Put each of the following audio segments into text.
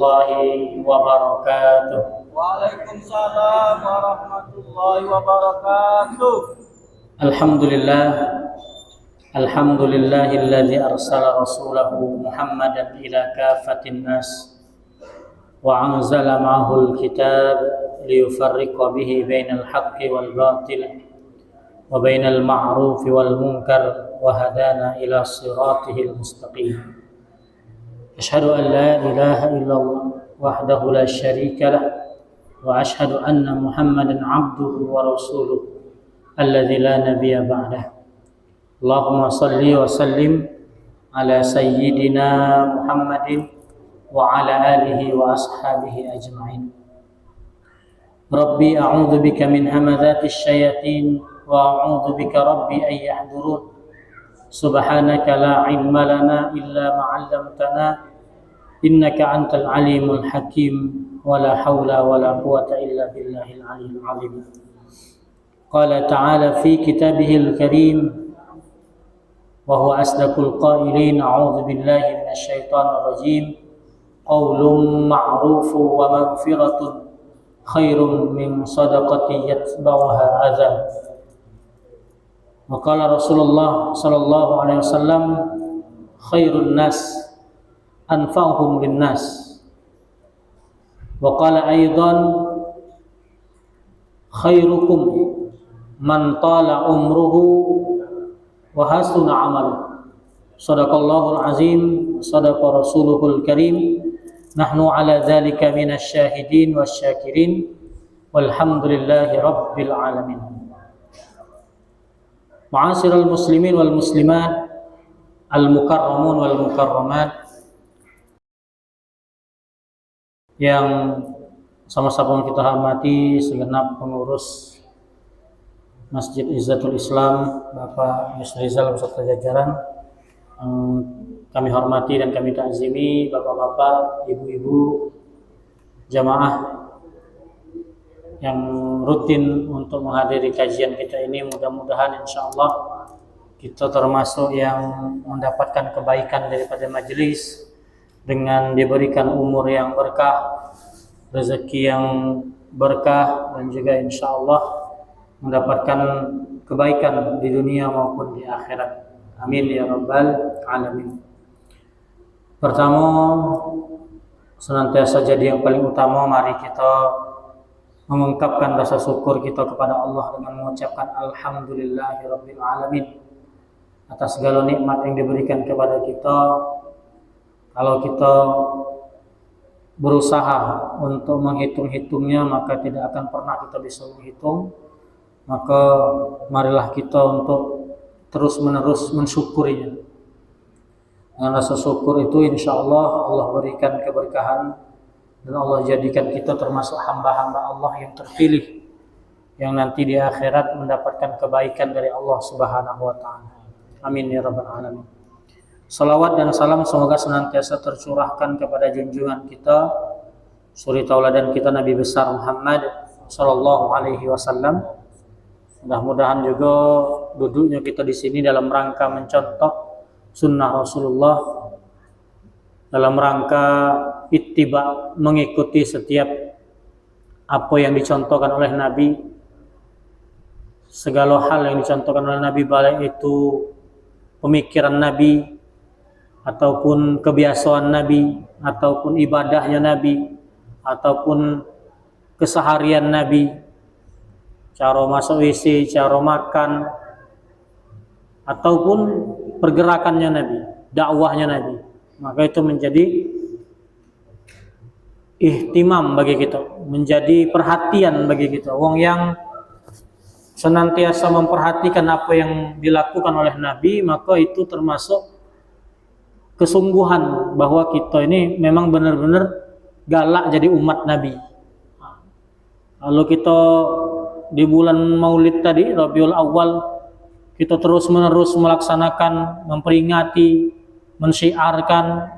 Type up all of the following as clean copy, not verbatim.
warahmatullahi wabarakatuh. Waalaikumsalam warahmatullahi wabarakatuh. Alhamdulillahilladzi arsala rasulahu Muhammadan ila kafatin nas wa anzala ma'ahul kitab liyufarriqa bihi bainal haqqi wal batil wa bainal ma'rufi wal munkar wa hadana ila siratihil mustaqim. Asyhadu an la ilaha illallah wahdahu la syarika lah wa asyhadu anna Muhammadan abduhu wa rasuluh alladzi la nabiyya ba'dah. Allahumma salli wa sallim ala sayyidina Muhammadin wa ala alihi wa ashabihi ajma'in. Rabbi a'udzu bika min hamadzatish syayatin wa a'udzu bika rabbi an yahdurun. Subhanaka la ilma lana illa ma 'allamtana innaka antal alimul hakim wa la haula wa la quwwata illa billahil aliyyil azim. Qala ta'ala fi kitabihil karim wa huwa asdaqul qailin, a'udzu billahi minasy syaithanir rajim. Qaulun ma'rufun wa maghfiratun khairum min shadaqatin yatba'uha adhan. Maqala Rasulullah sallallahu alaihi wasallam, khairun nas anfa'uhum linnas. Wa qala aidan, khairukum man tala umruhu wa hasuna amaluh. Shadaqallahul azim, shadaqa rasuluhul karim. Nahnu ala dzalika minasy syahidin wasyakirin walhamdulillahi rabbil alamin. Ma'asyiral muslimin wal muslimat, al mukarramun wal mukarramat, yang sama-sama kita hormati segenap pengurus Masjid Izzatul Islam, Bapak Yusri Rizal beserta jajaran, kami hormati dan kami takzimi bapak-bapak, ibu-ibu, jamaah yang rutin untuk menghadiri kajian kita ini. Mudah-mudahan insyaallah kita termasuk yang mendapatkan kebaikan daripada majelis dengan diberikan umur yang berkah, rezeki yang berkah, dan juga insyaallah mendapatkan kebaikan di dunia maupun di akhirat. Amin ya rabbal alamin. Pertama, senantiasa jadi yang paling utama, mari kita mengungkapkan rasa syukur kita kepada Allah dengan mengucapkan alhamdulillahirabbil alamin atas segala nikmat yang diberikan kepada kita. Kalau kita berusaha untuk menghitung-hitungnya, maka tidak akan pernah kita bisa menghitung. Maka marilah kita untuk terus-menerus mensyukurinya. Dengan rasa syukur itu insyaallah Allah berikan keberkahan, dan Allah jadikan kita termasuk hamba-hamba Allah yang terpilih, yang nanti di akhirat mendapatkan kebaikan dari Allah Subhanahu wa taala. Amin ya rabbal alamin. Salawat dan salam semoga senantiasa tercurahkan kepada junjungan kita, suri tauladan kita, Nabi besar Muhammad sallallahu alaihi wasallam. Mudah-mudahan juga duduknya kita di sini dalam rangka mencontoh sunnah Rasulullah, dalam rangka ittiba, mengikuti setiap apa yang dicontohkan oleh Nabi. Segala hal yang dicontohkan oleh Nabi, baik itu pemikiran Nabi, ataupun kebiasaan Nabi, ataupun ibadahnya Nabi, ataupun keseharian Nabi, cara masuk WC, cara makan, ataupun pergerakannya Nabi, dakwahnya Nabi. Maka itu menjadi ihtimam bagi kita, menjadi perhatian bagi kita. Wong yang senantiasa memperhatikan apa yang dilakukan oleh Nabi, maka itu termasuk kesungguhan bahwa kita ini memang benar-benar galak jadi umat Nabi. Lalu kita di bulan Maulid tadi, Rabiul Awal, kita terus-menerus melaksanakan, memperingati, mensyiarkan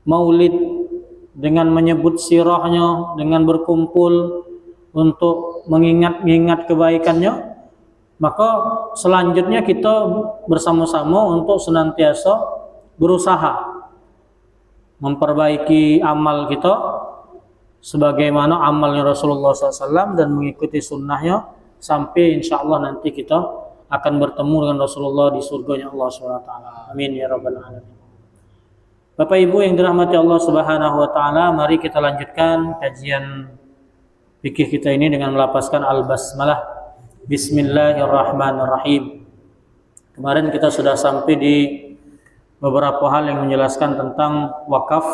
Maulid dengan menyebut sirahnya, dengan berkumpul untuk mengingat kebaikannya. Maka selanjutnya kita bersama-sama untuk senantiasa berusaha memperbaiki amal kita sebagaimana amalnya Rasulullah SAW dan mengikuti sunnahnya sampai insya Allah nanti kita akan bertemu dengan Rasulullah di surganya Allah SWT. Amin ya rabbal alamin. Bapak Ibu yang dirahmati Allah Subhanahu wa taala, mari kita lanjutkan kajian fikih kita ini dengan melafazkan al-basmalah. Bismillahirrahmanirrahim. Kemarin kita sudah sampai di beberapa hal yang menjelaskan tentang wakaf,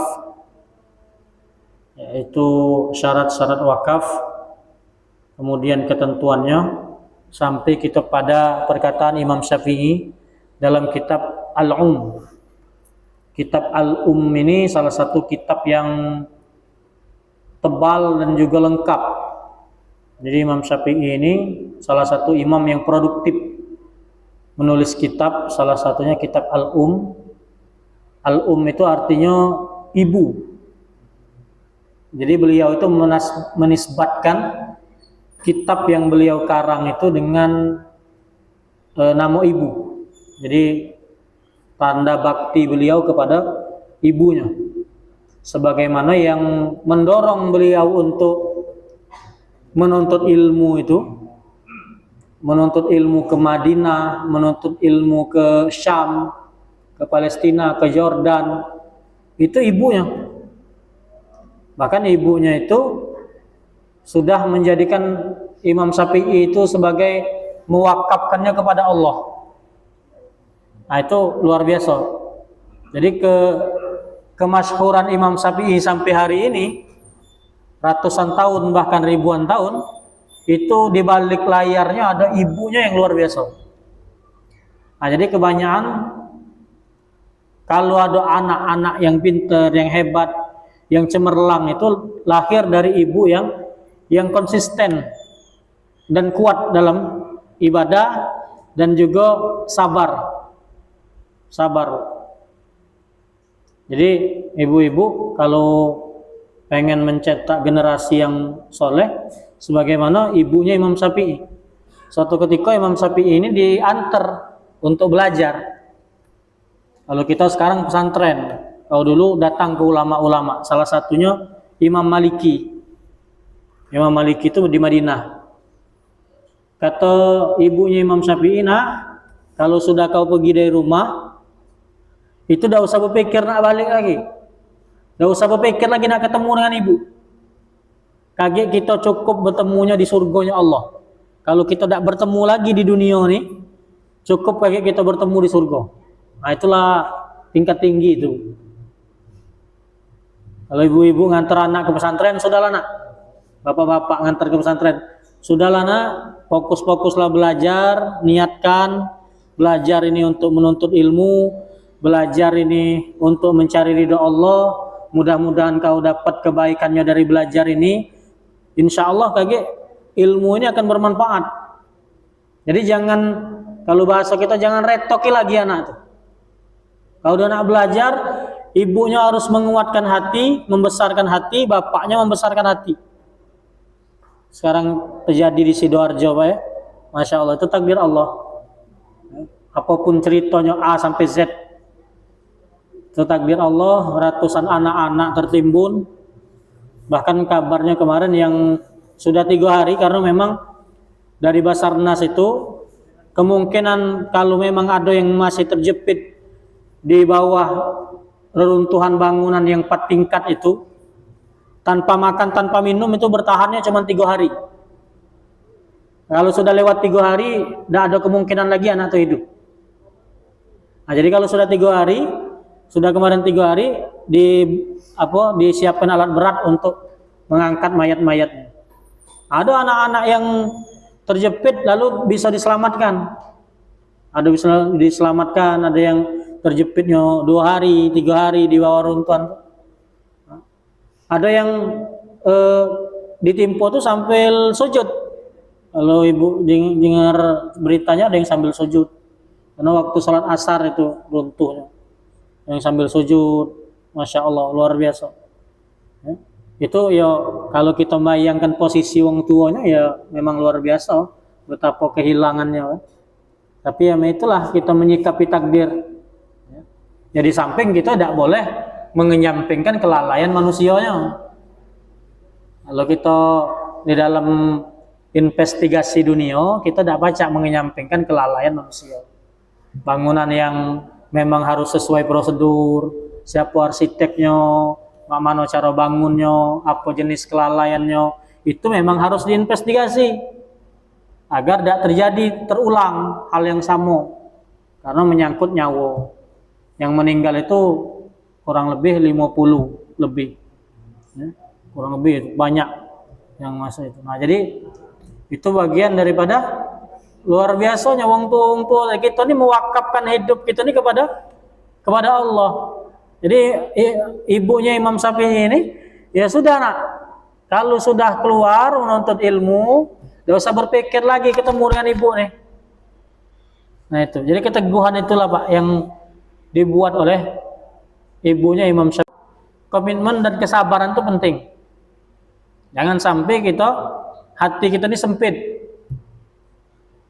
yaitu syarat-syarat wakaf, kemudian ketentuannya, sampai kita pada perkataan Imam Syafi'i dalam kitab Al-Um. Kitab Al-Um ini salah satu kitab yang tebal dan juga lengkap. Jadi Imam Syafi'i ini salah satu imam yang produktif menulis kitab, salah satunya kitab Al-Um. Al-Um itu artinya ibu. Jadi beliau itu menisbatkan kitab yang beliau karang itu dengan nama ibu. Jadi tanda bakti beliau kepada ibunya, sebagaimana yang mendorong beliau untuk menuntut ilmu itu, menuntut ilmu ke Madinah, menuntut ilmu ke Syam, ke Palestina, ke Jordan, itu ibunya. Bahkan ibunya itu sudah menjadikan Imam Syafi'i itu sebagai mewakafkannya kepada Allah. Nah itu luar biasa. Jadi kemasyhuran Imam Syafi'i sampai hari ini, ratusan tahun bahkan ribuan tahun, itu di balik layarnya ada ibunya yang luar biasa. Nah jadi kebanyakan kalau ada anak-anak yang pintar, yang hebat, yang cemerlang, itu lahir dari ibu yang konsisten dan kuat dalam ibadah dan juga sabar. Jadi ibu-ibu kalau pengen mencetak generasi yang soleh sebagaimana ibunya Imam Syafi'i. Suatu ketika Imam Syafi'i ini diantar untuk belajar. Kalau kita sekarang pesantren, kalau dulu datang ke ulama-ulama, salah satunya Imam Maliki. Imam Maliki itu di Madinah. Kata ibunya Imam Syafi'i, "Nak, kalau sudah kau pergi dari rumah, itu tidak usah berpikir nak balik lagi. Tidak usah berpikir lagi nak ketemu dengan ibu. Kaget kita cukup bertemunya di surganya Allah. Kalau kita tidak bertemu lagi di dunia ini, cukup kaget kita bertemu di surga." Nah itulah tingkat tinggi itu. Kalau ibu-ibu ngantar anak ke pesantren, sudahlah nak. Bapak-bapak ngantar ke pesantren, sudahlah nak, fokus-fokuslah belajar, niatkan belajar ini untuk menuntut ilmu, belajar ini untuk mencari ridha Allah. Mudah-mudahan kau dapat kebaikannya dari belajar ini. Insya Allah kaget ilmu ini akan bermanfaat. Jadi jangan, kalau bahasa kita, jangan retoki lagi anak itu. Kalau udah nak belajar, ibunya harus menguatkan hati, membesarkan hati, bapaknya membesarkan hati. Sekarang terjadi di Sidoarjo, Pak ya. Masya Allah, itu takdir Allah. Apapun ceritanya A sampai Z, itu takdir Allah. Ratusan anak-anak tertimbun. Bahkan kabarnya kemarin yang sudah 3 hari, karena memang dari Basarnas itu kemungkinan kalau memang ada yang masih terjepit di bawah reruntuhan bangunan yang 4 tingkat itu, tanpa makan, tanpa minum, itu bertahannya cuma 3 hari. Kalau sudah lewat 3 hari, tidak ada kemungkinan lagi anak itu hidup. Nah, jadi kalau sudah 3 hari, sudah kemarin 3 hari, disiapkan alat berat untuk mengangkat mayat-mayatnya. Ada anak-anak yang terjepit lalu bisa diselamatkan. Ada bisa diselamatkan, ada yang terjepitnya 2 hari, 3 hari di bawah runtuhan. Ada yang ditimpa tuh sambil sujud. Kalau ibu dengar beritanya, ada yang sambil sujud. Karena waktu salat asar itu runtuhnya. Yang sambil sujud, Masya Allah, luar biasa. Ya. Itu ya kalau kita bayangkan posisi wong tuanya, ya memang luar biasa betapa kehilangannya. Tapi ya itulah kita menyikapi takdir. Ya. Jadi samping kita tidak boleh mengenyampingkan kelalaian manusianya. Kalau kita di dalam investigasi dunia, kita tidak baca mengenyampingkan kelalaian manusia. Bangunan yang memang harus sesuai prosedur, siapa arsiteknya, mana cara bangunnya, apa jenis kelalaiannya, itu memang harus diinvestigasi agar tidak terjadi terulang hal yang sama, karena menyangkut nyawa. Yang meninggal itu kurang lebih 50 lebih, ya, kurang lebih banyak yang masuk itu. Nah, jadi itu bagian daripada luar biasanya wong tua kita ini mewakafkan hidup kita ini kepada Allah. Jadi ibunya Imam Syafi'i ini, ya sudah nak, kalau sudah keluar menuntut ilmu, tidak usah berpikir lagi ketemu dengan ibu nih. Nah itu, jadi keteguhan itulah Pak yang dibuat oleh ibunya Imam Syafi'i. Komitmen dan kesabaran itu penting. Jangan sampai hati kita ini sempit.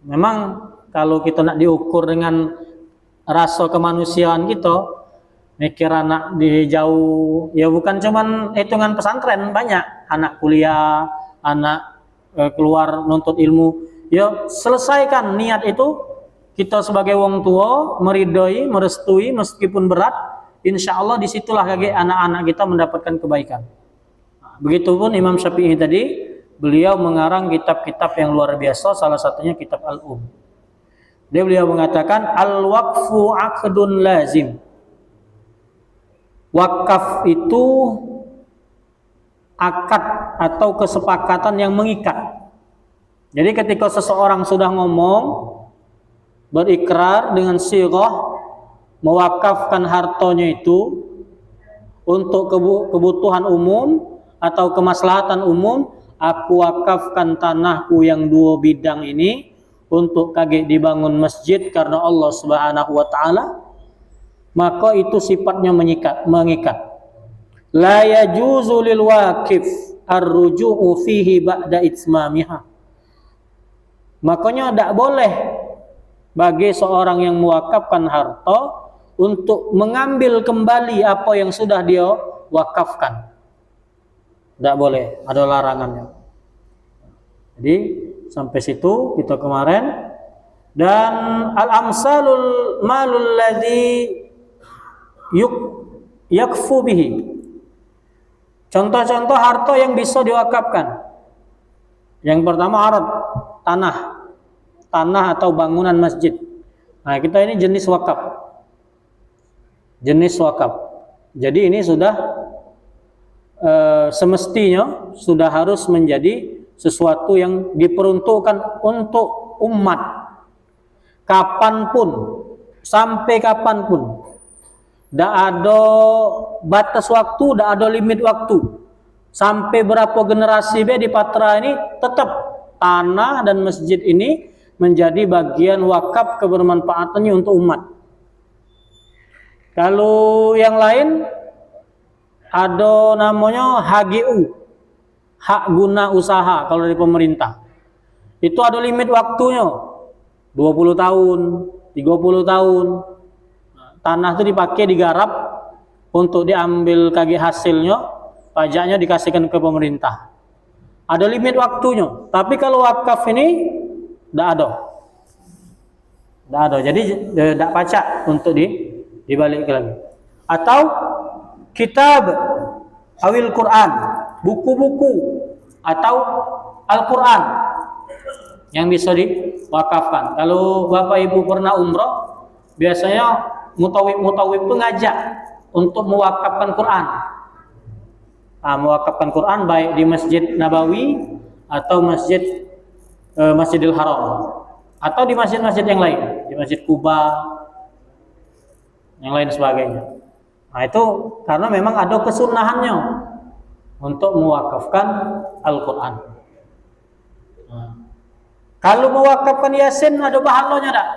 Memang kalau kita nak diukur dengan rasa kemanusiaan kita, mikir anak di jauh, ya bukan cuman hitungan pesantren, banyak anak kuliah, anak keluar nuntut ilmu. Ya selesaikan niat itu, kita sebagai wong tua meridhoi, merestui meskipun berat, insya Allah disitulah anak-anak kita mendapatkan kebaikan. Begitupun Imam Syafi'i tadi, beliau mengarang kitab-kitab yang luar biasa, salah satunya kitab Beliau mengatakan al-waqfu aqdun lazim. Wakaf itu akad atau kesepakatan yang mengikat. Jadi ketika seseorang sudah ngomong, berikrar dengan sighah mewakafkan hartanya itu untuk kebutuhan umum atau kemaslahatan umum, aku wakafkan tanahku yang 2 bidang ini untuk kagak dibangun masjid karena Allah Subhanahu wa taala, maka itu sifatnya mengikat. La yajuzu lil waqif ar-ruju'u fihi ba'da itmamiha. Makanya tidak boleh bagi seorang yang mewakafkan harta untuk mengambil kembali apa yang sudah dia wakafkan. Tidak boleh, ada larangannya. Jadi sampai situ kita kemarin. Dan al-amsalul malul ladzi yakfu bihi. Contoh-contoh harta yang bisa diwakafkan. Yang pertama arad, tanah atau bangunan masjid. Nah, kita ini jenis wakaf. Jadi ini sudah semestinya sudah harus menjadi sesuatu yang diperuntukkan untuk umat. Kapanpun, sampai kapanpun. Tidak ada batas waktu, tidak ada limit waktu. Sampai berapa generasi di Patra ini tetap tanah dan masjid ini menjadi bagian wakaf kebermanfaatannya untuk umat. Kalau yang lain ada namanya HGU, hak guna usaha kalau dari pemerintah. Itu ada limit waktunya, 20 tahun, 30 tahun. Tanah itu dipakai digarap untuk diambil kaki hasilnya, pajaknya dikasihkan ke pemerintah. Ada limit waktunya. Tapi kalau wakaf ini tidak ada. Jadi tidak pacak untuk dibalik lagi. Atau kitab awil Quran, buku-buku atau Al-Quran yang bisa diwakafkan. Kalau Bapak Ibu pernah umrah, biasanya mutawib itu ngajak untuk mewakafkan Quran. Mewakafkan Quran baik di Masjid Nabawi atau Masjidil Haram atau di masjid-masjid yang lain, di Masjid Kuba, yang lain sebagainya. Nah itu karena memang ada kesunahannya untuk mewakafkan Al-Quran. Kalau mewakafkan Yasin ada pahalanya tak?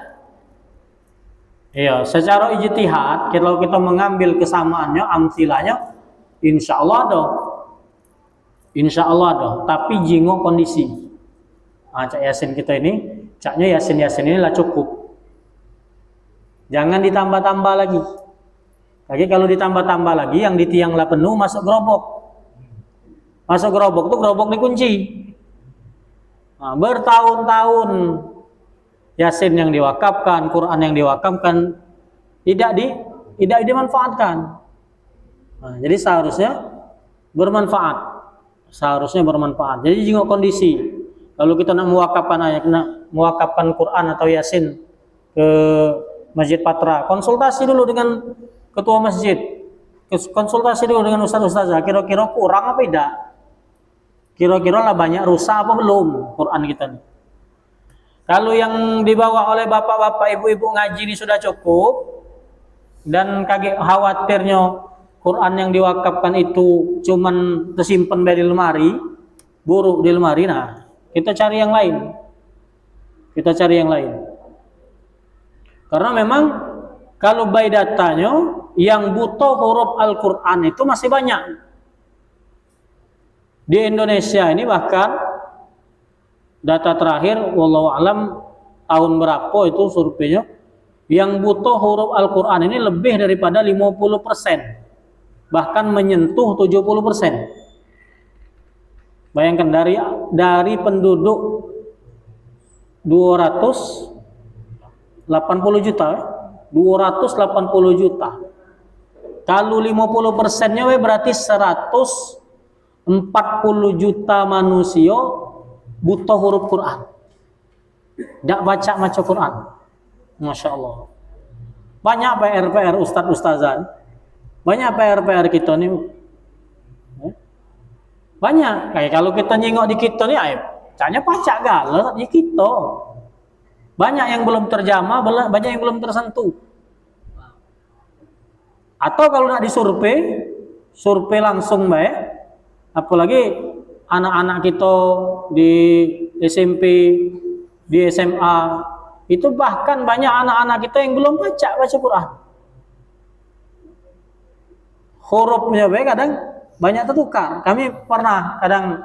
Iya, secara ijtihad kalau kita mengambil kesamaannya, amsilahnya, insya Allah ada. Tapi jingo kondisi. Cak Yasin kita ini, caknya Yasin ini lah cukup. Jangan ditambah-tambah lagi. Lagi kalau ditambah-tambah lagi yang di tiang lah penuh masuk gerobak. Masuk gerobak tuh gerobak dikunci. Nah, bertahun-tahun Yasin yang diwakafkan, Quran yang diwakafkan tidak dimanfaatkan. Nah, jadi seharusnya bermanfaat. Jadi juga kondisi. Kalau kita nak mewakafkan ayat, nak mewakafkan Quran atau Yasin ke Masjid Patra, konsultasi dulu dengan ketua masjid. Konsultasi dulu dengan ustaz-ustazah, kira-kira kurang apa tidak? Kira-kira lah banyak rusak apa belum Quran kita nih. Kalau yang dibawa oleh bapak-bapak, ibu-ibu ngaji ini sudah cukup dan kaget khawatirnya Quran yang diwakafkan itu cuman tersimpan di lemari, buruk di lemari, nah kita cari yang lain. Karena memang kalau by datanya yang butuh huruf Al-Quran itu masih banyak. Di Indonesia ini bahkan data terakhir wallahu alam tahun berapa itu surveinya, yang butuh huruf Al-Quran ini lebih daripada 50%, bahkan menyentuh 70%. Bayangkan dari penduduk 280 juta. Kalau 50%-nya berarti 140 juta manusia butuh huruf Quran. Tidak baca Quran. Masya Allah. Banyak PR ustaz-ustazan. Banyak PR kita nih. Banyak. Kayak kalau kita nyingok di kita nih, canya pacak galer di kita. Banyak yang belum terjamah, banyak yang belum tersentuh. Atau kalau nak disurvei, survei langsung baik. Apalagi anak-anak kita di SMP, di SMA, itu bahkan banyak anak-anak kita yang belum baca Quran. Hurufnya baik kadang banyak tertukar. Kami pernah kadang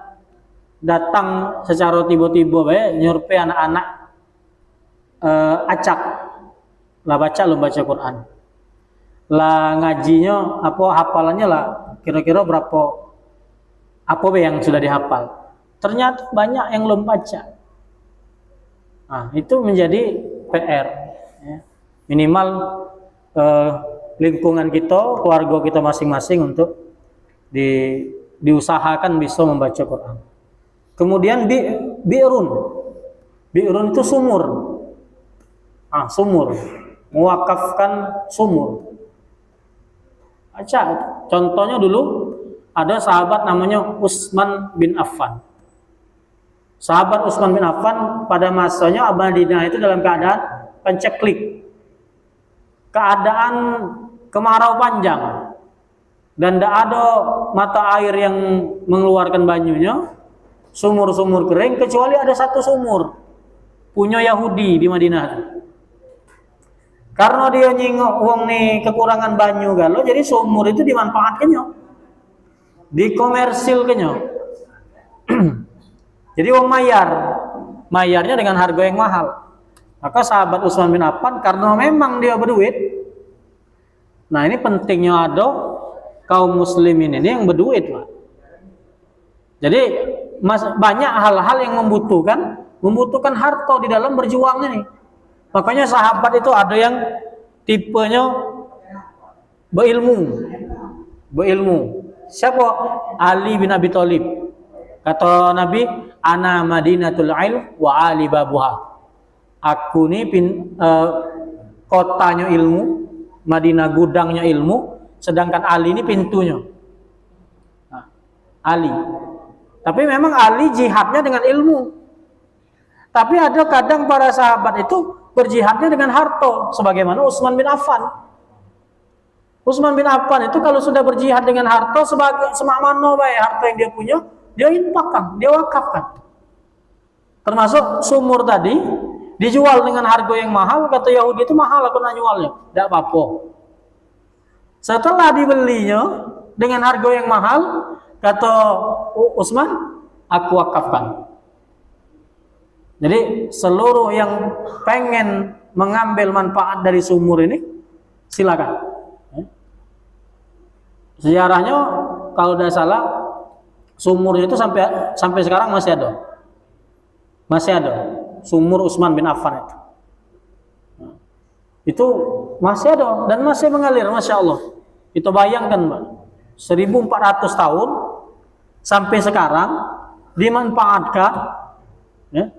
datang secara tiba-tiba baik nyurvei anak-anak acak lah baca Quran. Lah ngajinya apa hafalannya lah kira-kira berapa apa yang sudah dihafal. Ternyata banyak yang belum baca. Nah, itu menjadi PR ya. Minimal lingkungan kita, keluarga kita masing-masing untuk diusahakan bisa membaca Quran. Kemudian bi'run itu sumur. Sumur. Mewakafkan sumur. Baca. Contohnya dulu ada sahabat namanya Utsman bin Affan. Sahabat Utsman bin Affan pada masanya Madinah itu dalam keadaan penceklik. Keadaan kemarau panjang. Dan tidak ada mata air yang mengeluarkan banyunya. Sumur-sumur kering kecuali ada satu sumur. Punya Yahudi di Madinah. Karena dia nyingok wong nih kekurangan banyu galau, jadi sumur itu dimanfaatkannya, dikomersilkannya. Jadi wong mayarnya dengan harga yang mahal. Maka sahabat Utsman bin Affan karena memang dia berduit. Nah ini pentingnya ada kaum muslimin ini yang berduit, Pak. Jadi banyak hal-hal yang membutuhkan harta di dalam berjuang ini. Makanya sahabat itu ada yang tipenya berilmu. Siapa? Ali bin Abi Thalib. Kata Nabi, ana madinatul ilm wa ali babuha. Aku ini kotanya ilmu, Madinah gudangnya ilmu, sedangkan Ali ini pintunya. Nah, Ali. Tapi memang Ali jihadnya dengan ilmu. Tapi ada kadang para sahabat itu berjihadnya dengan harta, sebagaimana Utsman bin Affan. Utsman bin Affan itu kalau sudah berjihad dengan harta semakmano baik harta yang dia punya, dia infakkan, dia wakafkan. Termasuk sumur tadi dijual dengan harga yang mahal, kata Yahudi itu mahal aku nak jualnya, tidak apa-apa. Setelah dibelinya dengan harga yang mahal, kata Utsman, aku wakafkan. Jadi seluruh yang pengen mengambil manfaat dari sumur ini silakan. Sejarahnya kalau tidak salah sumur itu sampai sekarang masih ada. Masih ada sumur Utsman bin Affan itu. Itu masih ada dan masih mengalir, Masya Allah. Kita bayangkan, Mbak, 1400 tahun sampai sekarang dimanfaatkan, ya,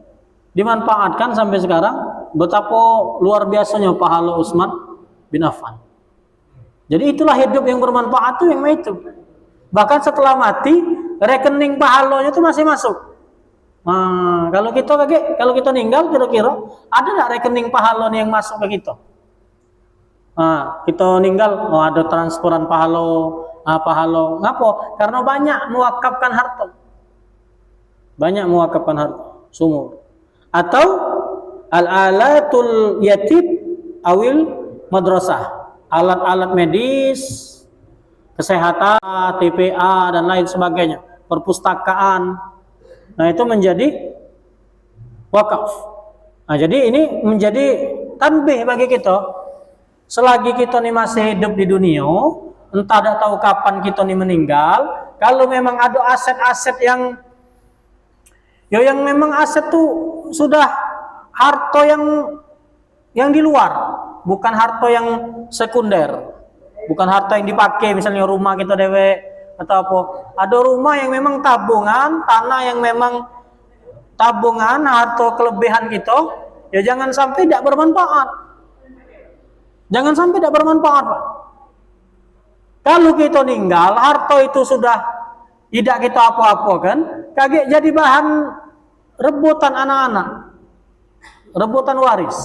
dimanfaatkan sampai sekarang. Betapa luar biasanya pahala Utsman bin Affan. Jadi itulah hidup yang bermanfaat tuh yang itu. Bahkan setelah mati, rekening pahalanya itu masih masuk. Nah, kalau kita meninggal kira-kira ada nggak rekening pahalanya yang masuk ke kita? Nah, kita meninggal, ada transferan pahala, ngapa? Karena banyak mewakafkan harta. Banyak mewakafkan harta, sumur. Atau al-alatul yatib awil madrasah. Alat-alat medis, kesehatan, TPA dan lain sebagainya, perpustakaan. Nah, itu menjadi wakaf. Nah, jadi ini menjadi tanbih bagi kita. Selagi kita nih masih hidup di dunia, entah tidak tahu kapan kita nih meninggal. Kalau memang ada aset-aset yang memang aset tuh sudah harta yang di luar, bukan harta yang sekunder, bukan harta yang dipakai, misalnya rumah kita dewe atau apa. Ada rumah yang memang tabungan, tanah yang memang tabungan, harta kelebihan kita, ya jangan sampai tidak bermanfaat. Jangan sampai tidak bermanfaat, Pak. Kalau kita meninggal, harta itu sudah tidak kita apa-apa kan, kaget jadi bahan rebutan anak-anak, rebutan waris.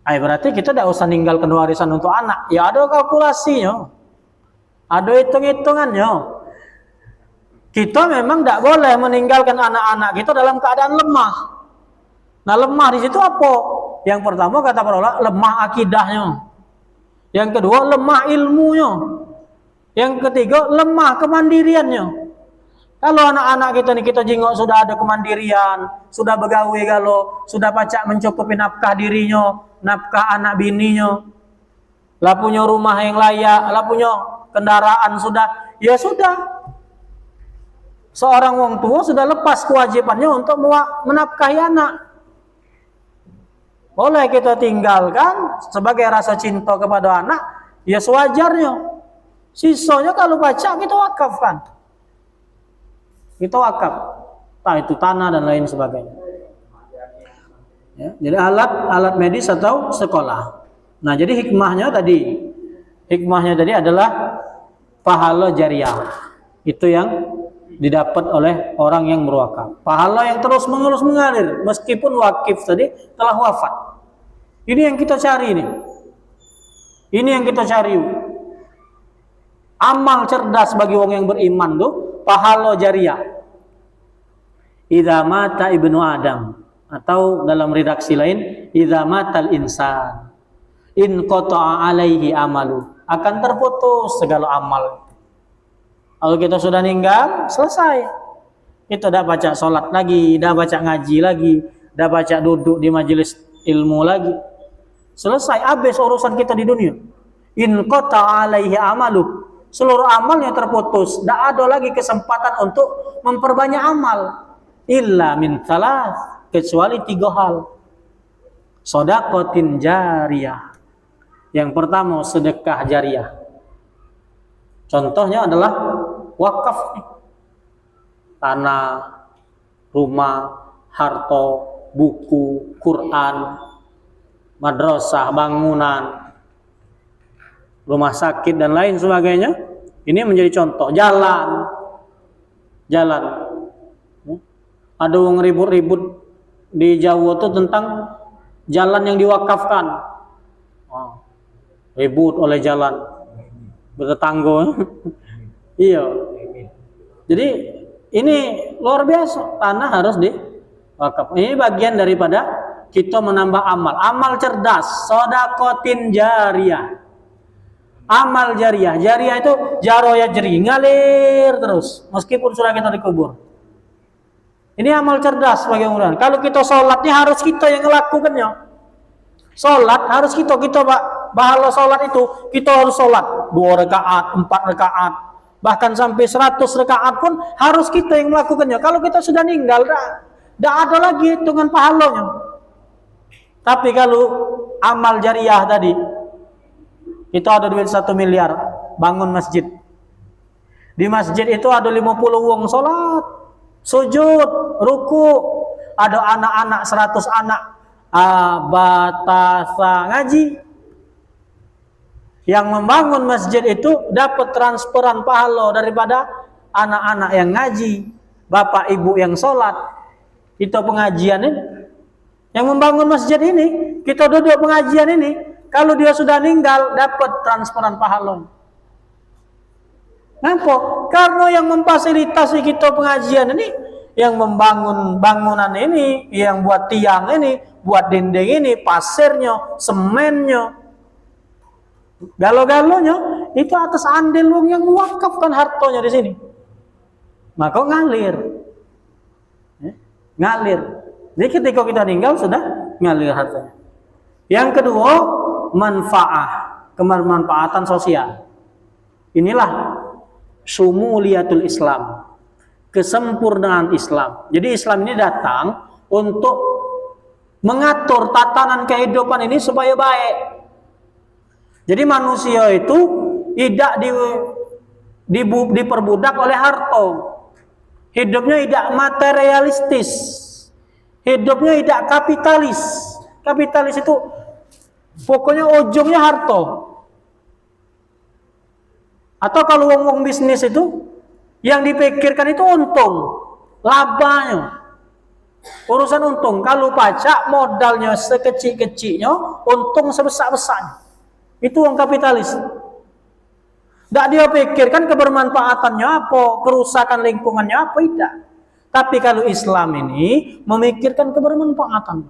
Berarti kita tidak usah ninggalkan warisan untuk anak. Ya ada kalkulasinya, ada hitung-hitungannya. Kita memang tidak boleh meninggalkan anak-anak kita dalam keadaan lemah. Nah, lemah di situ apa? Yang pertama kata para ulama, lemah akidahnya. Yang kedua, lemah ilmunya. Yang ketiga, lemah kemandiriannya. Kalau anak-anak kita nih kita jengok sudah ada kemandirian, sudah begawe kalau sudah pacak mencukupi nafkah dirinya, nafkah anak bininya, lah punya rumah yang layak, lah punya kendaraan sudah, ya sudah. Seorang wong tua sudah lepas kewajibannya untuk menafkahi anak. Boleh kita tinggalkan sebagai rasa cinta kepada anak, ya sewajarnya. Sisanya kalau baca kita wakafkan. Kita wakaf. Entah itu tanah dan lain sebagainya. Ya, jadi alat medis atau sekolah. Nah, jadi hikmahnya tadi adalah pahala jariah. Itu yang didapat oleh orang yang berwakaf. Pahala yang terus menerus mengalir meskipun wakif tadi telah wafat. Ini yang kita cari ini. Ini yang kita cari. Amal cerdas bagi orang yang beriman tuh pahala jariah. Idza mata ibnu Adam, atau dalam redaksi lain idza matal insan in qata'a alaihi amalu, akan terputus segala amal. Kalau kita sudah meninggal, selesai. Kita tidak baca sholat lagi, tidak baca ngaji lagi, tidak baca duduk di majelis ilmu lagi. Selesai, habis urusan kita di dunia. In qata'a alaihi amalu, seluruh amalnya terputus. Tidak ada lagi kesempatan untuk memperbanyak amal. Illa min thalath, kecuali 3 hal. Shadaqatin jariyah. Yang pertama sedekah jariah. Contohnya adalah wakaf, tanah, rumah, harta, buku, Quran, madrasah, bangunan, rumah sakit dan lain sebagainya. Ini menjadi contoh. Jalan. Ada yang ribut-ribut di Jawa itu tentang jalan yang diwakafkan. Ribut oleh jalan bertetangga. Iya. Jadi ini luar biasa, tanah harus diwakaf. Ini bagian daripada kita menambah amal. Amal cerdas, shadaqatin jariyah. Amal jariah. Jariah itu jaro ya jeri, ngalir terus meskipun sudah kita dikubur. Ini amal cerdas bagi orang. Kalau kita sholatnya harus kita yang melakukannya. Sholat harus kita Pak. pahala sholat itu, kita harus sholat 2 rakaat, 4 rakaat, bahkan sampai 100 rakaat pun harus kita yang melakukannya. Kalau kita sudah meninggal, tidak ada lagi hitungan pahalanya. Tapi kalau amal jariah tadi, kita ada duit 1 miliar, bangun masjid. Di masjid itu ada 50 wong sholat, sujud, ruku, ada anak-anak 100 anak batasa ngaji. Yang membangun masjid itu dapat transferan pahala daripada anak-anak yang ngaji, bapak ibu yang sholat. Kita pengajian ini, yang membangun masjid ini, kita duduk pengajian ini, kalau dia sudah meninggal dapat transferan pahala. Kenapa? Karena yang memfasilitasi kita pengajian ini, yang membangun bangunan ini, yang buat tiang ini, buat dinding ini, pasirnya, semennya, galo-galonya, itu atas andil wong yang mewakafkan hartanya di sini. Maka ngalir. Ngalir. Jadi ketika kita meninggal sudah ngalir hartanya. Yang kedua, manfaat, kebermanfaatan sosial. Inilah sumuliyatul Islam, kesempurnaan Islam. Jadi Islam ini datang untuk mengatur tatanan kehidupan ini supaya baik. Jadi manusia itu tidak diperbudak oleh harta. Hidupnya tidak materialistis. Hidupnya tidak kapitalis. Kapitalis itu pokoknya ujungnya harta. Atau kalau ngomong bisnis itu, yang dipikirkan itu untung, labanya. Urusan untung. Kalau pajak modalnya sekecil-kecilnya, untung sebesar-besarnya. Itu orang kapitalis. Tidak dia pikirkan kebermanfaatannya apa, kerusakan lingkungannya apa, tidak. Tapi kalau Islam ini memikirkan kebermanfaatan.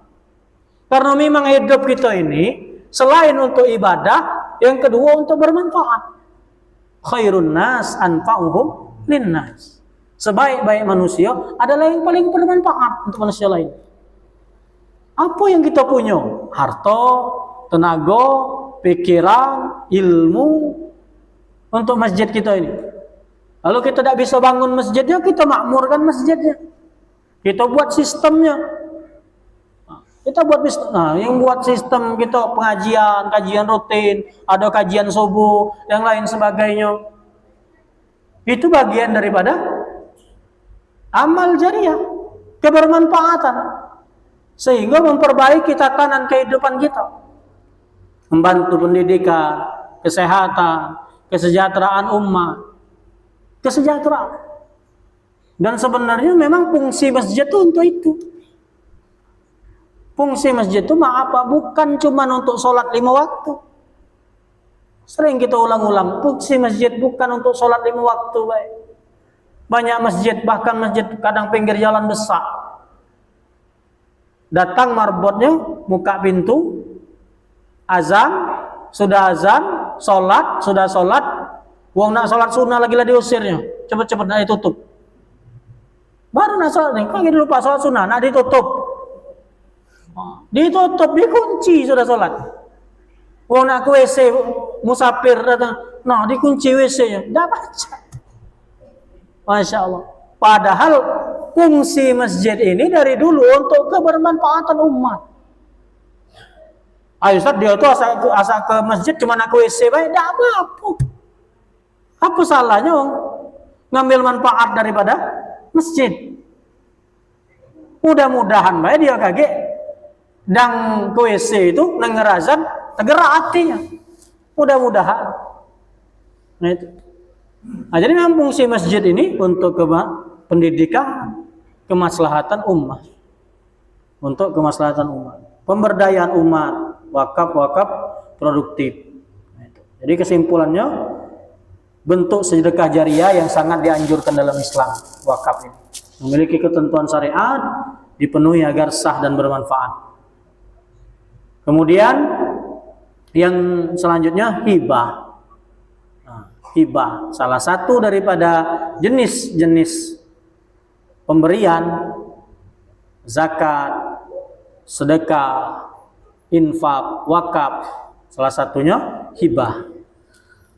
Karena memang hidup kita ini selain untuk ibadah, yang kedua untuk bermanfaat. Khairun nas anfa'uhum linnas. Sebaik-baik manusia adalah yang paling bermanfaat untuk manusia lain. Apa yang kita punya? Harta, tenaga, pikiran, ilmu untuk masjid kita ini. Lalu kita tidak bisa bangun masjidnya, kita makmurkan masjidnya. Kita buat sistemnya. Kita buat yang buat sistem kita pengajian, kajian rutin, ada kajian subuh, yang lain sebagainya. Itu bagian daripada amal jariah, kebermanfaatan, sehingga memperbaiki tatanan kehidupan kita, membantu pendidikan, kesehatan, kesejahteraan umat, kesejahteraan. Dan sebenarnya memang fungsi masjid itu untuk itu. Fungsi masjid itu bukan cuma untuk sholat 5 waktu. Sering kita ulang-ulang, fungsi masjid bukan untuk sholat 5 waktu. Banyak masjid, bahkan masjid kadang pinggir jalan besar. Datang marbotnya, muka pintu, azan, sudah azan, sholat, sudah sholat, wong nak sholat sunnah lagi-lagi diusirnya. Cepet-cepet nak ditutup. Baru nak sholat nih, kok lupa sholat sunnah, nak ditutup. Ditutup, dikunci sudah sholat. Wong nak ke WC, musafir datang, nah dikunci WC-nya, dah baca. Masya Allah. Padahal fungsi masjid ini dari dulu untuk kebermanfaatan umat. Ayo Ustaz, dia tuh asal ke masjid cuma nak ke WC baik, dah apa-apa. Apa salahnya ngambil manfaat daripada masjid? Mudah-mudahan baik dia kaget. Dan ke WC itu nengerazan tergerak hatinya. Mudah-mudahan. Nah itu. Nah, jadi memang fungsi masjid ini untuk pendidikan, kemaslahatan umat. Untuk kemaslahatan umat. Pemberdayaan umat, wakaf-wakaf produktif. Nah, itu. Jadi kesimpulannya, bentuk sedekah jariah yang sangat dianjurkan dalam Islam, wakaf ini. Memiliki ketentuan syariat, dipenuhi agar sah dan bermanfaat. Kemudian yang selanjutnya hibah. Nah, hibah salah satu daripada jenis-jenis pemberian zakat, sedekah, infak, wakaf Salah satunya hibah.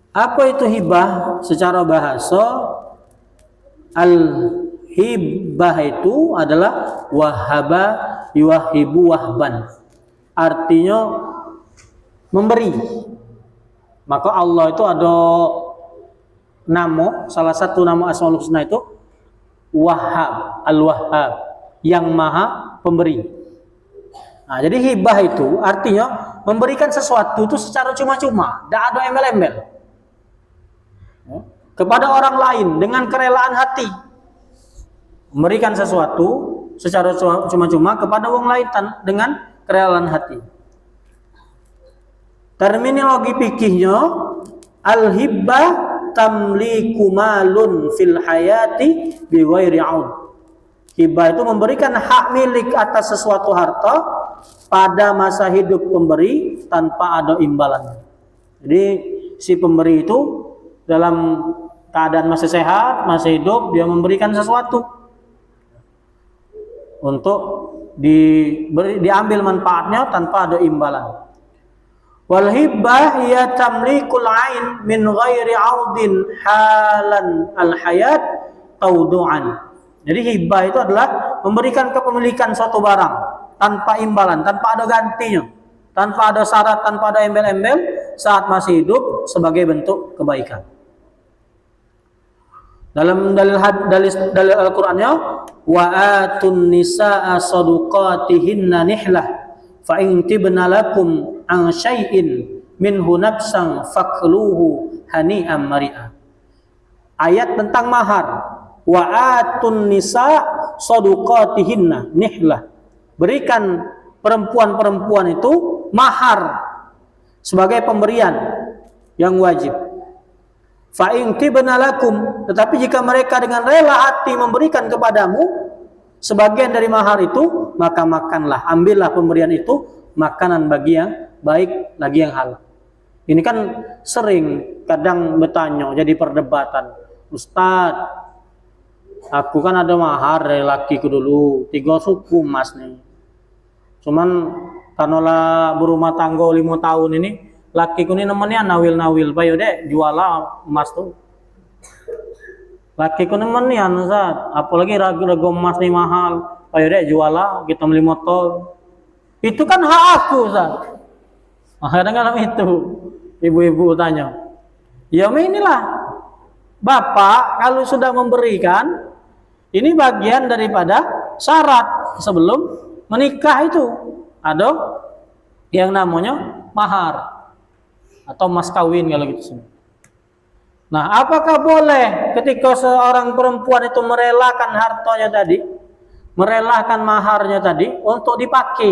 Apa itu hibah? Secara bahasa, al-hibah itu adalah wahaba yuwahibu wahban. Artinya memberi. Maka Allah itu ada nama, salah satu nama Asmaul Husna itu Wahhab, Al-Wahhab, yang maha pemberi. Nah, jadi hibah itu artinya memberikan sesuatu itu secara cuma-cuma, tidak ada embel-embel. Kepada orang lain dengan kerelaan hati. Memberikan sesuatu secara cuma-cuma kepada orang lain dengan kerelaan hati. Terminologi fikihnya, al-hibbah tamliku malun fil hayati bi ghairi 'aud. Hibah itu memberikan hak milik atas sesuatu harta pada masa hidup pemberi tanpa ada imbalannya. Jadi si pemberi itu dalam keadaan masih sehat, masih hidup, dia memberikan sesuatu untuk diambil manfaatnya tanpa ada imbalan. Wal hibbah hiya tamlikul ain min ghairi 'audin halan al hayat tawdu'an. Jadi hibah itu adalah memberikan kepemilikan suatu barang tanpa imbalan, tanpa ada gantinya, tanpa ada syarat, tanpa ada embel-embel saat masih hidup sebagai bentuk kebaikan. Dalam dalil Al-Qur'annya, wa atun nisaa sadaqatihinna nihlah fa in tibna lakum an syai'in minhu nafsan fakluhu hani'an mari'a. Ayat tentang mahar. Wa atun nisa sadaqatihinna nihlah. Berikan perempuan-perempuan itu mahar sebagai pemberian yang wajib. Fa in tibna lakum, tetapi jika mereka dengan rela hati memberikan kepadamu sebagian dari mahar itu, maka makanlah, ambillah pemberian itu makanan bagi yang baik, lagi yang halal. Ini kan sering kadang bertanya, jadi perdebatan. Ustadz, aku kan ada mahar dari lakiku dulu, 3 suku emas nih. Cuman karena lah berumah tangga 5 tahun ini, lakiku ini nemennya nawil-nawil, bayo deh jualah emas tuh. Lakiku nemennya Ustaz, apalagi ragu-ragu emas nih mahal, bayo deh jualah, kita beli motor. Itu kan hak aku Ustaz. Kadang-kadang itu ibu-ibu tanya, ya inilah Bapak kalau sudah memberikan, ini bagian daripada syarat sebelum menikah itu ada yang namanya mahar atau mas kawin kalau gitu. Nah, apakah boleh ketika seorang perempuan itu merelakan hartanya tadi, merelakan maharnya tadi untuk dipakai,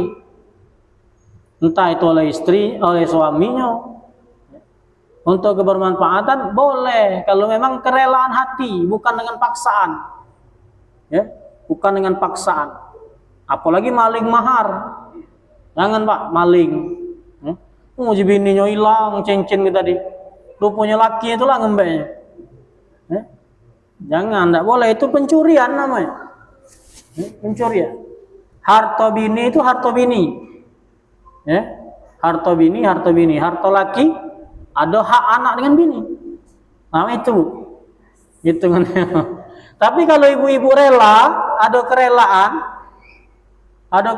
entah itu oleh istri, oleh suaminya, untuk kebermanfaatan? Boleh kalau memang kerelaan hati, bukan dengan paksaan. Ya, bukan dengan paksaan. Apalagi maling mahar. Jangan Pak, maling. Uji bininya hilang, cincin kita tadi. Rupanya laki itulah ngembeknya. Jangan, enggak boleh, itu pencurian namanya. Pencurian. Harta bini itu harta bini. Harta bini, harta bini. Harta laki ada hak anak dengan bini. Nah itu. Gitu kan. Tapi kalau ibu-ibu rela, ada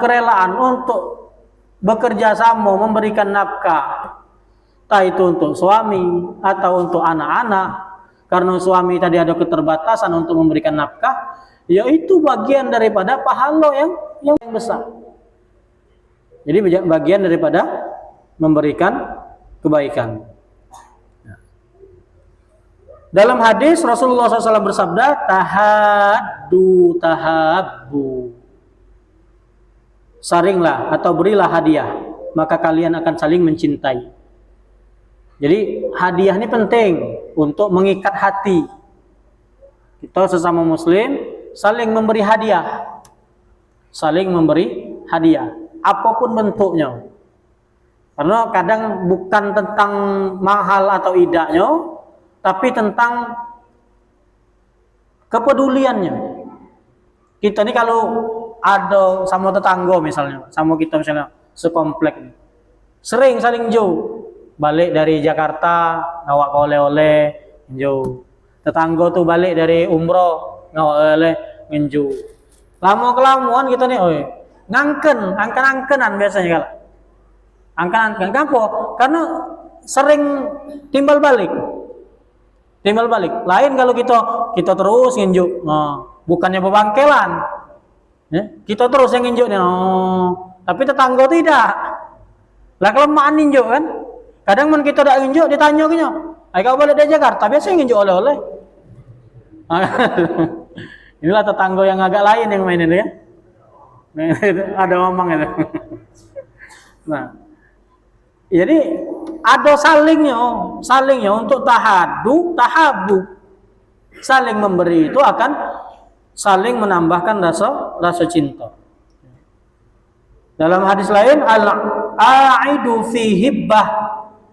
kerelaan untuk bekerja sama memberikan nafkah, entah itu untuk suami atau untuk anak-anak, karena suami tadi ada keterbatasan untuk memberikan nafkah, yaitu bagian daripada pahala yang besar. Jadi bagian daripada memberikan kebaikan. Dalam hadis Rasulullah SAW bersabda, tahaddu tahabbu. Saringlah atau berilah hadiah, maka kalian akan saling mencintai. Jadi hadiah ini penting untuk mengikat hati. Kita sesama muslim saling memberi hadiah. Saling memberi hadiah, apapun bentuknya. Karena kadang bukan tentang mahal atau idaknya, tapi tentang kepeduliannya. Kita ini kalau ada sama tetangga misalnya, sama kita misalnya sekomplek, sering saling jauh, balik dari Jakarta ngawak oleh-oleh ngenju. Tetangga tuh balik dari umroh ngawak oleh ngenju. Lama kelamuan kita nih, angkan-angkenan biasanya kalau. Angkan-angkan. Kenapa? Karena sering timbal balik. Lain kalau kita terus nginjuk. Nah, bukannya bebangkelan. Ya, kita terus yang nginjuk nih. Oh, tapi tetangga tidak. Lah kelemahan nginjuk kan? Kadang men kita dak nginjuk ditanya gini. Kau balik dari Jakarta biasa nginjuk oleh-oleh. Inilah tetangga yang agak lain yang main itu ya. Ada ngomong itu. Nah, jadi ada salingnya untuk tahabu. Saling memberi itu akan saling menambahkan rasa cinta. Dalam hadis lain, al-aidu fi hibbah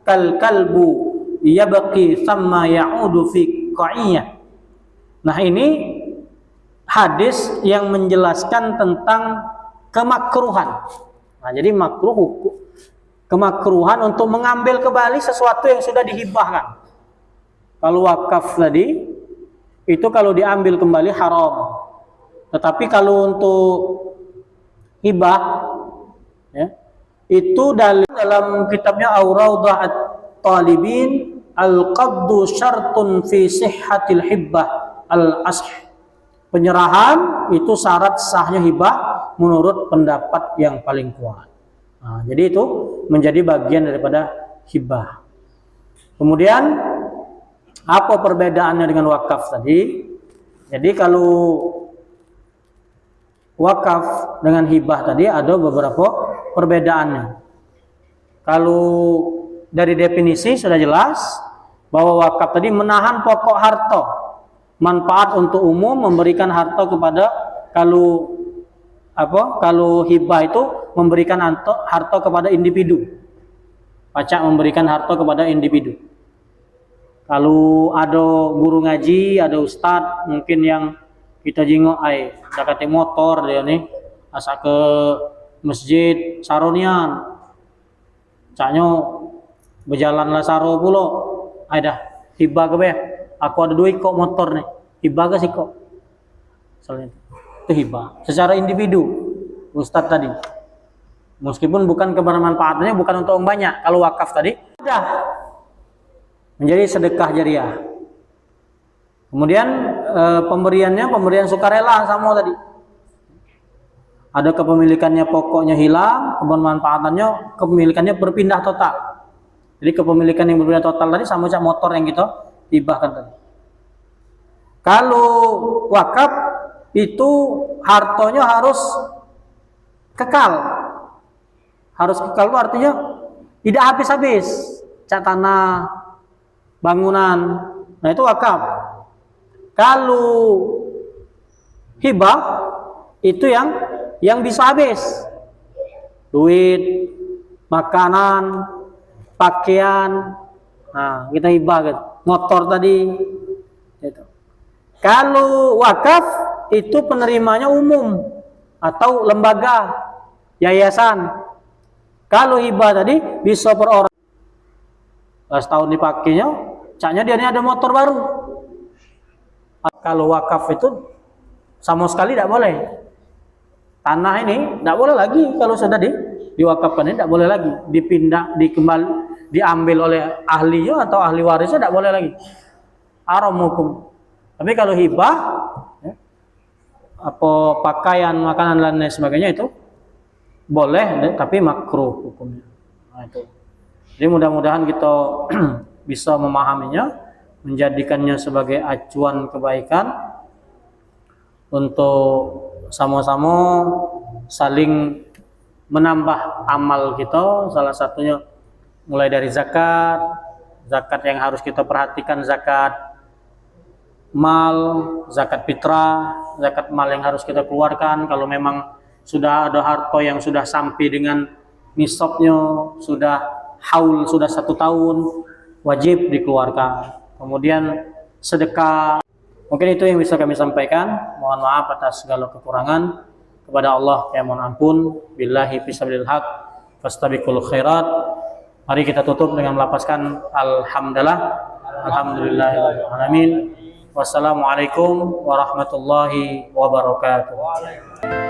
kal kalbu yabqi thumma ya'udu fi qa'iyah. Nah, ini hadis yang menjelaskan tentang kemakruhan. Nah, jadi kemakruhan untuk mengambil kembali sesuatu yang sudah dihibahkan. Kalau wakaf tadi itu kalau diambil kembali haram. Tetapi kalau untuk hibah ya, itu dalam kitabnya Auraudah At-Talibin al-qabdu syartun fi sihhatil hibbah al-ashh. Penyerahan itu syarat sahnya hibah menurut pendapat yang paling kuat. Nah, jadi itu menjadi bagian daripada hibah. Kemudian apa perbedaannya dengan wakaf tadi? Jadi kalau wakaf dengan hibah tadi ada beberapa perbedaannya. Kalau dari definisi sudah jelas bahwa wakaf tadi menahan pokok harta, manfaat untuk umum, memberikan harta kepada kalau hibah itu memberikan harta kepada individu. Pacak memberikan harta kepada individu. Kalau ada guru ngaji, ada ustadz mungkin yang kita jenguk zakati motor dia nih asa ke masjid saronian. Caknya berjalanlah saro pulo. Dah hibah ke be. Aku ada 2 kok motor nih. Hibah ke sih kok. Soalnya itu hibah secara individu ustadz tadi. Meskipun bukan kebermanfaatannya bukan untuk orang banyak. Kalau wakaf tadi sudah menjadi sedekah jariah. Kemudian pemberian sukarela sama tadi. Ada kepemilikannya pokoknya hilang, kebermanfaatannya kepemilikannya berpindah total. Jadi kepemilikan yang berpindah total tadi sama macam motor yang kita hibahkan tadi. Kalau wakaf itu hartanya harus kekal. Harus kekal itu artinya tidak habis-habis. Cat tanah, bangunan, nah itu wakaf. Kalau hibah itu yang bisa habis. Duit, makanan, pakaian. Nah, kita hibah gitu. Motor tadi gitu. Kalau wakaf itu penerimanya umum atau lembaga, yayasan. Kalau hibah tadi bisa per orang. Setahun dipakainya, caknya dia ini ada motor baru. Kalau wakaf itu sama sekali tidak boleh. Tanah ini tidak boleh lagi kalau sudah diwakafkan ini tidak boleh lagi dipindah, diambil oleh ahlinya atau ahli warisnya tidak boleh lagi. Haram hukum. Tapi kalau hibah, ya, apa pakaian, makanan dan lain sebagainya itu boleh, tapi makruh hukumnya. Nah, itu. Jadi mudah-mudahan kita bisa memahaminya, menjadikannya sebagai acuan kebaikan untuk sama-sama saling menambah amal kita. Salah satunya mulai dari zakat yang harus kita perhatikan, zakat mal, zakat fitrah, zakat mal yang harus kita keluarkan. Kalau memang sudah ada harta yang sudah sampai dengan nisabnya, sudah haul, sudah 1 tahun, wajib dikeluarkan. Kemudian sedekah. Mungkin itu yang bisa kami sampaikan. Mohon maaf atas segala kekurangan. Kepada Allah yang mohon ampun. Billahi fisabilil haq. Fastabiqul khairat. Mari kita tutup dengan melafazkan alhamdulillahirabbil alamin. Wassalamualaikum warahmatullahi wabarakatuh. Waalaikumsalam.